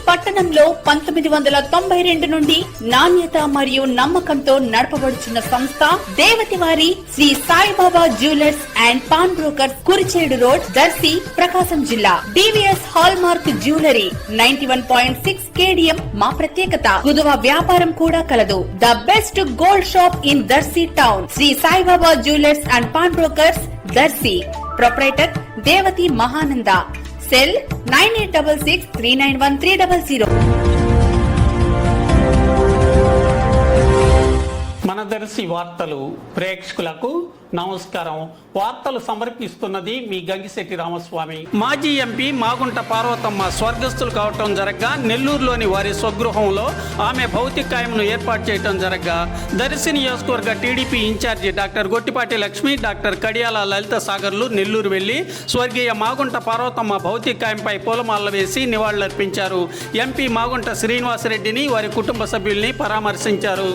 పట్టణంలో 1992 నుండి నాణ్యత మరియు నమ్మకంతో నడపబడుచున్న సంస్థ దేవతివారి Shri Saibaba jewellers and pawn brokers, Kurichedu road, Darsi, Prakasam జిల్లా. DVS hallmark jewellery 91.6 KDM మా ప్రత్యేకత. కుదువ వ్యాపారం కూడా కలదు. The best gold shop in Darsi town. Shri Saibaba jewellers and pawn brokers, Darsi. Proprietor Devathi Mahananda. Cell 9866391300. మన దర్శి వార్తలు ప్రేక్షకులకు నమస్కారం. వార్తలు సమర్పిస్తున్నది మీ గంగిశెట్టి రామస్వామి. మాజీ ఎంపీ మాగుంట పార్వతమ్మ స్వర్గస్థులు కావటం జరగ్గా నెల్లూరులోని వారి స్వగృహంలో ఆమె భౌతికాయంను ఏర్పాటు చేయడం జరగ్గా దర్శి నియోజకవర్గ టీడీపీ ఇన్ఛార్జి డాక్టర్ గొట్టిపాటి లక్ష్మి, డాక్టర్ కడియాల లలిత సాగర్లు నెల్లూరు వెళ్లి స్వర్గీయ మాగుంట పార్వతమ్మ భౌతికాయంపై పూలమాలలు వేసి నివాళులర్పించారు. ఎంపీ మాగుంట శ్రీనివాసరెడ్డిని, వారి కుటుంబ సభ్యుల్ని పరామర్శించారు.